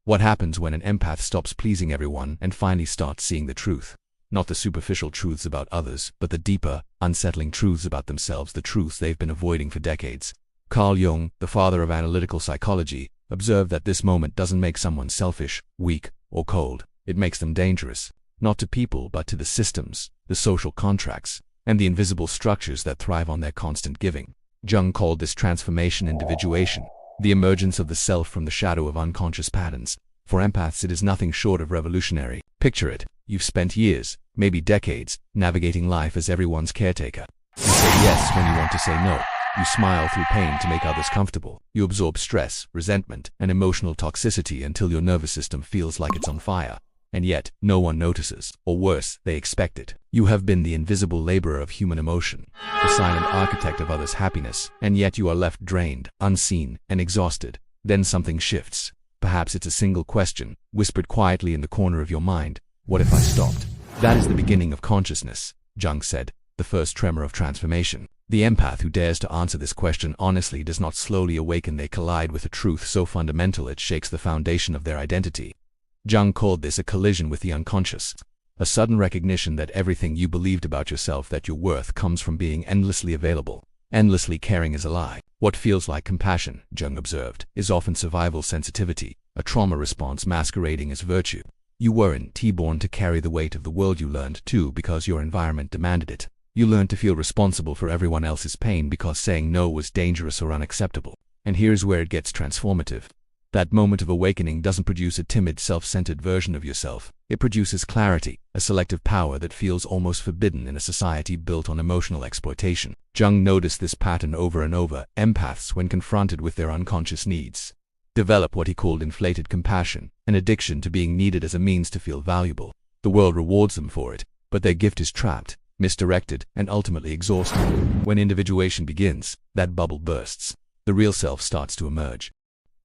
What happens when an empath stops pleasing everyone and finally starts seeing the truth? Not the superficial truths about others, but the deeper, unsettling truths about themselves, the truths they've been avoiding for decades. Carl Jung, the father of analytical psychology, observed that this moment doesn't make someone selfish, weak, or cold. It makes them dangerous, not to people but to the systems, the social contracts, and the invisible structures that thrive on their constant giving. Jung called this transformation individuation, the emergence of the self from the shadow of unconscious patterns. For empaths, it is nothing short of revolutionary. Picture it. You've spent years, maybe decades, navigating life as everyone's caretaker. You say yes when you want to say no. You smile through pain to make others comfortable. You absorb stress, resentment, and emotional toxicity until your nervous system feels like it's on fire. And yet, no one notices, or worse, they expect it. You have been the invisible laborer of human emotion, the silent architect of others' happiness, and yet you are left drained, unseen, and exhausted. Then something shifts. Perhaps it's a single question, whispered quietly in the corner of your mind. What if I stopped? That is the beginning of consciousness, Jung said, the first tremor of transformation. The empath who dares to answer this question honestly does not slowly awaken. They collide with a truth so fundamental it shakes the foundation of their identity. Jung called this a collision with the unconscious, a sudden recognition that everything you believed about yourself, that your worth comes from being endlessly available. Endlessly caring is a lie. What feels like compassion, Jung observed, is often survival sensitivity, a trauma response masquerading as virtue. You weren't born to carry the weight of the world. You learned to because your environment demanded it. You learned to feel responsible for everyone else's pain because saying no was dangerous or unacceptable. And here's where it gets transformative. That moment of awakening doesn't produce a timid, self-centered version of yourself. It produces clarity, a selective power that feels almost forbidden in a society built on emotional exploitation. Jung noticed this pattern over and over. Empaths, when confronted with their unconscious needs, develop what he called inflated compassion, an addiction to being needed as a means to feel valuable. The world rewards them for it, but their gift is trapped, misdirected, and ultimately exhausted. When individuation begins, that bubble bursts. The real self starts to emerge.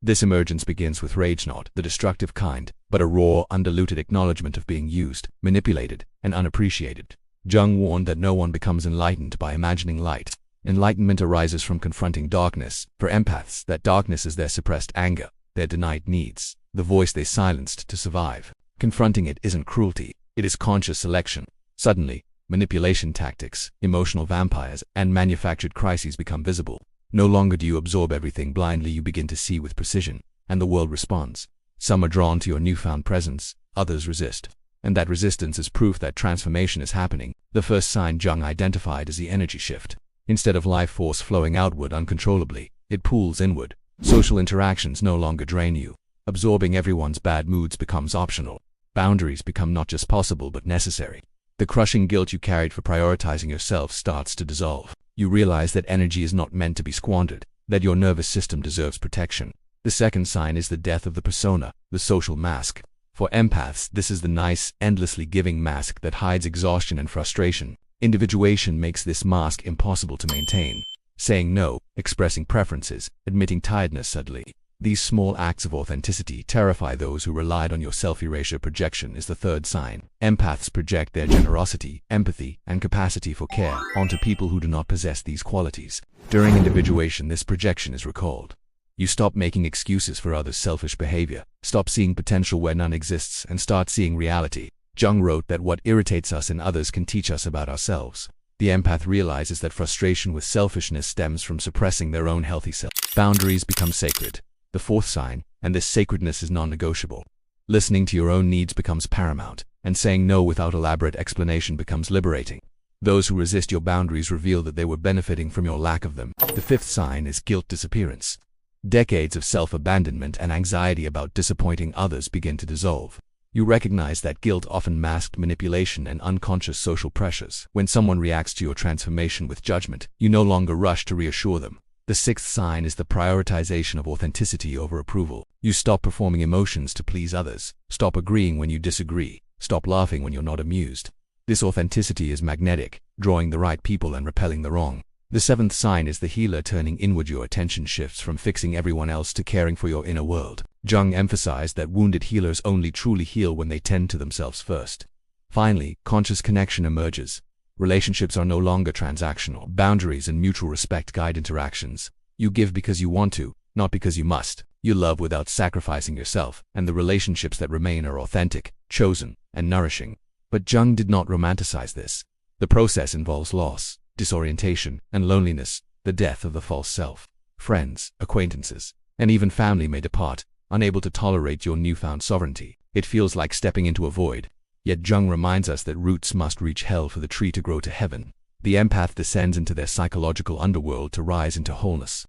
This emergence begins with rage, not the destructive kind, but a raw, undiluted acknowledgement of being used, manipulated, and unappreciated. Jung warned that no one becomes enlightened by imagining light. Enlightenment arises from confronting darkness. For empaths, that darkness is their suppressed anger, their denied needs, the voice they silenced to survive. Confronting it isn't cruelty, it is conscious selection. Suddenly, manipulation tactics, emotional vampires, and manufactured crises become visible. No longer do you absorb everything blindly. You begin to see with precision, and the world responds. Some are drawn to your newfound presence, others resist. And that resistance is proof that transformation is happening. The first sign Jung identified is the energy shift. Instead of life force flowing outward uncontrollably, it pools inward. Social interactions no longer drain you. Absorbing everyone's bad moods becomes optional. Boundaries become not just possible but necessary. The crushing guilt you carried for prioritizing yourself starts to dissolve. You realize that energy is not meant to be squandered, that your nervous system deserves protection. The second sign is the death of the persona, the social mask. For empaths, this is the nice, endlessly giving mask that hides exhaustion and frustration. Individuation makes this mask impossible to maintain. Saying no, expressing preferences, admitting tiredness subtly. These small acts of authenticity terrify those who relied on your self-erasure. Projection is the third sign. Empaths project their generosity, empathy, and capacity for care onto people who do not possess these qualities. During individuation, this projection is recalled. You stop making excuses for others' selfish behavior, stop seeing potential where none exists, and start seeing reality. Jung wrote that what irritates us in others can teach us about ourselves. The empath realizes that frustration with selfishness stems from suppressing their own healthy self. Boundaries become sacred. The fourth sign, and this sacredness is non-negotiable. Listening to your own needs becomes paramount, and saying no without elaborate explanation becomes liberating. Those who resist your boundaries reveal that they were benefiting from your lack of them. The fifth sign is guilt disappearance. Decades of self-abandonment and anxiety about disappointing others begin to dissolve. You recognize that guilt often masked manipulation and unconscious social pressures. When someone reacts to your transformation with judgment, you no longer rush to reassure them. The sixth sign is the prioritization of authenticity over approval. You stop performing emotions to please others, stop agreeing when you disagree, stop laughing when you're not amused. This authenticity is magnetic, drawing the right people and repelling the wrong. The seventh sign is the healer turning inward. Your attention shifts from fixing everyone else to caring for your inner world. Jung emphasized that wounded healers only truly heal when they tend to themselves first. Finally, conscious connection emerges. Relationships are no longer transactional. Boundaries and mutual respect guide interactions. You give because you want to, not because you must. You love without sacrificing yourself, and the relationships that remain are authentic, chosen, and nourishing. But Jung did not romanticize this. The process involves loss, disorientation, and loneliness, the death of the false self. Friends, acquaintances, and even family may depart, unable to tolerate your newfound sovereignty. It feels like stepping into a void. Yet Jung reminds us that roots must reach hell for the tree to grow to heaven. The empath descends into their psychological underworld to rise into wholeness.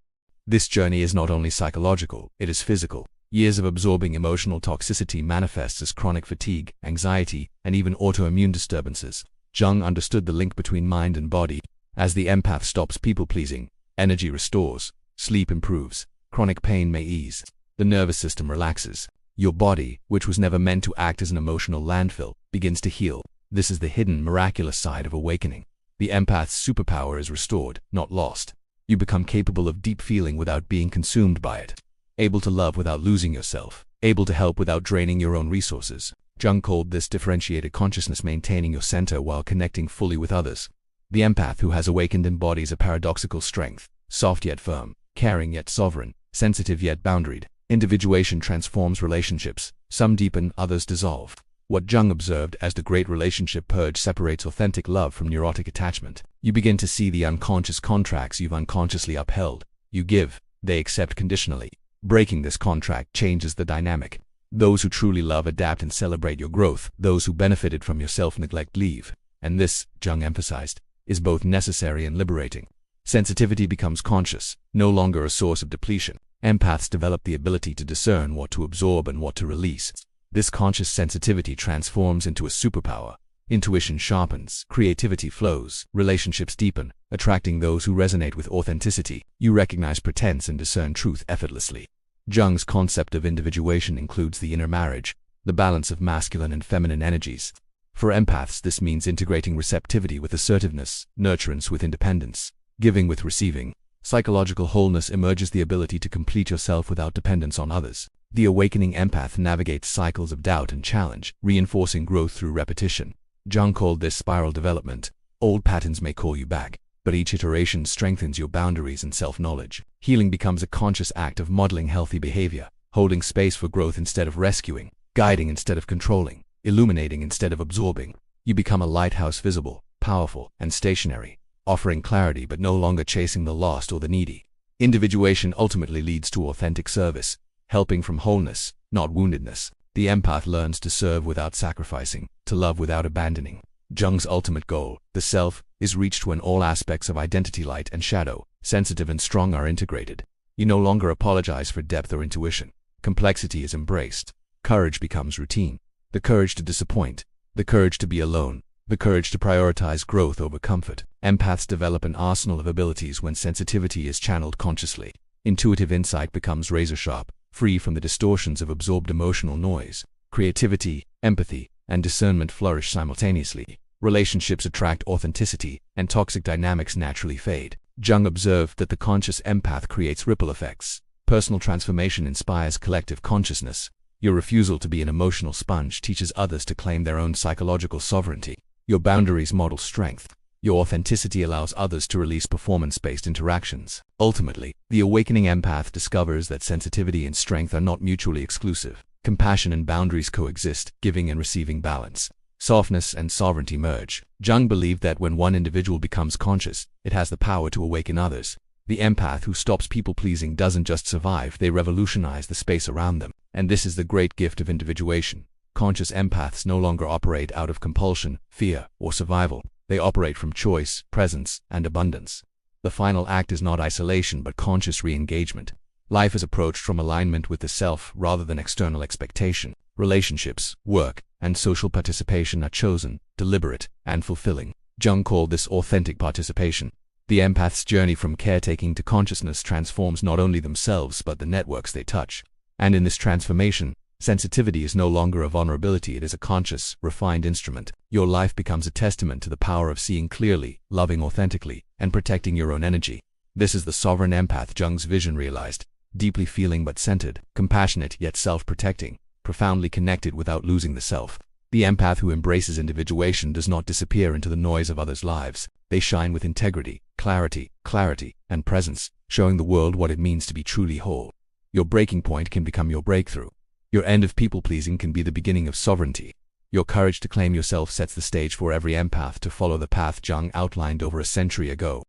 This journey is not only psychological, it is physical. Years of absorbing emotional toxicity manifests as chronic fatigue, anxiety, and even autoimmune disturbances. Jung understood the link between mind and body. As the empath stops people-pleasing, energy restores, sleep improves, chronic pain may ease, the nervous system relaxes. Your body, which was never meant to act as an emotional landfill, begins to heal. This is the hidden, miraculous side of awakening. The empath's superpower is restored, not lost. You become capable of deep feeling without being consumed by it. Able to love without losing yourself. Able to help without draining your own resources. Jung called this differentiated consciousness, maintaining your center while connecting fully with others. The empath who has awakened embodies a paradoxical strength, soft yet firm, caring yet sovereign, sensitive yet boundaried. Individuation transforms relationships. Some deepen, others dissolve. What Jung observed as the great relationship purge separates authentic love from neurotic attachment. You begin to see the unconscious contracts you've unconsciously upheld. You give, they accept conditionally. Breaking this contract changes the dynamic. Those who truly love adapt and celebrate your growth. Those who benefited from your self-neglect leave. And this, Jung emphasized, is both necessary and liberating. Sensitivity becomes conscious, no longer a source of depletion. Empaths develop the ability to discern what to absorb and what to release. This conscious sensitivity transforms into a superpower. Intuition sharpens, creativity flows, relationships deepen, attracting those who resonate with authenticity. You recognize pretense and discern truth effortlessly. Jung's concept of individuation includes the inner marriage, the balance of masculine and feminine energies. For empaths, this means integrating receptivity with assertiveness, nurturance with independence, giving with receiving. Psychological wholeness emerges the ability to complete yourself without dependence on others. The awakening empath navigates cycles of doubt and challenge, reinforcing growth through repetition. Jung called this spiral development. Old patterns may call you back, but each iteration strengthens your boundaries and self-knowledge. Healing becomes a conscious act of modeling healthy behavior, holding space for growth instead of rescuing, guiding instead of controlling, illuminating instead of absorbing. You become a lighthouse, visible, powerful, and stationary, offering clarity but no longer chasing the lost or the needy. Individuation ultimately leads to authentic service, helping from wholeness, not woundedness. The empath learns to serve without sacrificing, to love without abandoning. Jung's ultimate goal, the self, is reached when all aspects of identity, light and shadow, sensitive and strong, are integrated. You no longer apologize for depth or intuition. Complexity is embraced. Courage becomes routine. The courage to disappoint, the courage to be alone, the courage to prioritize growth over comfort. Empaths develop an arsenal of abilities when sensitivity is channeled consciously. Intuitive insight becomes razor-sharp, free from the distortions of absorbed emotional noise. Creativity, empathy, and discernment flourish simultaneously. Relationships attract authenticity, and toxic dynamics naturally fade. Jung observed that the conscious empath creates ripple effects. Personal transformation inspires collective consciousness. Your refusal to be an emotional sponge teaches others to claim their own psychological sovereignty. Your boundaries model strength. Your authenticity allows others to release performance-based interactions. Ultimately, the awakening empath discovers that sensitivity and strength are not mutually exclusive. Compassion and boundaries coexist, giving and receiving balance. Softness and sovereignty merge. Jung believed that when one individual becomes conscious, it has the power to awaken others. The empath who stops people-pleasing doesn't just survive, they revolutionize the space around them. And this is the great gift of individuation. Conscious empaths no longer operate out of compulsion, fear, or survival. They operate from choice, presence, and abundance. The final act is not isolation but conscious re-engagement. Life is approached from alignment with the self rather than external expectation. Relationships, work, and social participation are chosen, deliberate, and fulfilling. Jung called this authentic participation. The empath's journey from caretaking to consciousness transforms not only themselves but the networks they touch. And in this transformation, sensitivity is no longer a vulnerability, it is a conscious, refined instrument. Your life becomes a testament to the power of seeing clearly, loving authentically, and protecting your own energy. This is the sovereign empath Jung's vision realized. Deeply feeling but centered, compassionate yet self-protecting, profoundly connected without losing the self. The empath who embraces individuation does not disappear into the noise of others' lives. They shine with integrity, clarity, and presence, showing the world what it means to be truly whole. Your breaking point can become your breakthrough. Your end of people-pleasing can be the beginning of sovereignty. Your courage to claim yourself sets the stage for every empath to follow the path Jung outlined over a century ago.